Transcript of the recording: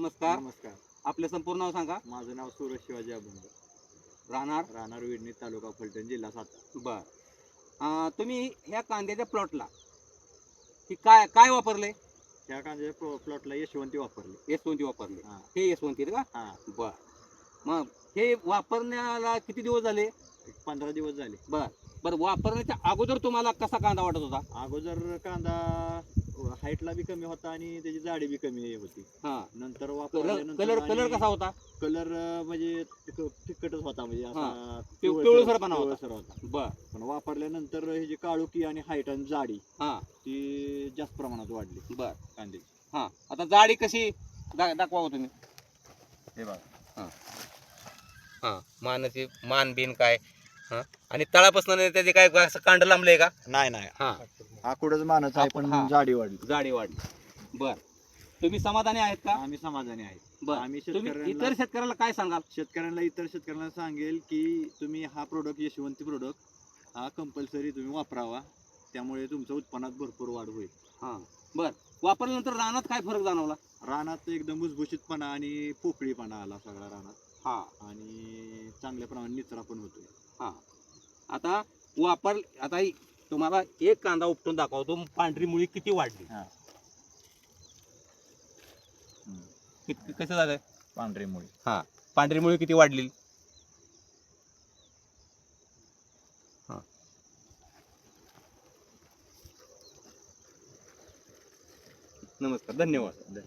नमस्कार. नमस्कार. आपलं संपूर्ण नाव सांगा. माझं नाव सूरज शिवाजी अभंग, राहणार विडणी, तालुका फलटण, जिल्हा सातारा. बर. तुम्ही ह्या कांद्याच्या प्लॉटला की काय काय वापरले? त्या कांद्याच्या प्लॉटला यशवंती वापरली. यशवंती वापरले. हा. हे यशवंती का? हा. बर. मग हे वापरण्याला किती दिवस झाले? 15 दिवस झाले. बर बर. वापरण्याच्या अगोदर तुम्हाला कसा कांदा वाटत होता? अगोदर कांदा हाईटला बी कमी होता आणि त्याची जाडी बी कमी होती. हा. नंतर कलर वापरल्यानंतर कलर कलर कसा होता? कलर म्हणजे फिकटच होता, म्हणजे असा पिवळसरपणा होता. पिवळसर होता. बर. पण वापरल्यानंतर ही जी काळुकी आणि हाईट आणि जाडी हा. ती जास्त प्रमाणात वाढली बर. कांद्याची. हा. आता जाडी कशी दाखवा हो तुम्ही. हे बघा. हा. मानाची मान बिन काय? हा. आणि तळापासून त्याचे काय असं कांड लांबलंय का? नाही. हा. हा कुठंच मानच आहे, पण हा. जाडी वाढली. जाडी वाढली. बर. तुम्ही समाधानी आहेत का? आम्ही समाधानी आहे. बर. आम्ही तुम्ही शेतकऱ्यांना इतर शेतकऱ्याला काय सांगाल? इतर शेतकऱ्यांना सांगेल की तुम्ही हा प्रोडक्ट, यशवंती प्रोडक्ट हा कंपल्सरी तुम्ही वापरावा. त्यामुळे तुमच्या उत्पन्नात भरपूर वाढ होईल. हा. बर. वापरल्यानंतर रानात काय फरक जाणवला? रानात एकदम भुसभुशीतपणा आणि पोकळीपणा आला सगळ्या रानात. हा. आणि चांगल्या प्रमाणात निचरा पण होतोय. हा. आता आता तुम्हाला एक कांदा उपटून दाखवतो. पांढरी मुळी किती वाढली? हा. कसं झालं? पांढरी मुळी. हा. पांढरी मुळी किती वाढली? हा. नमस्कार. धन्यवाद.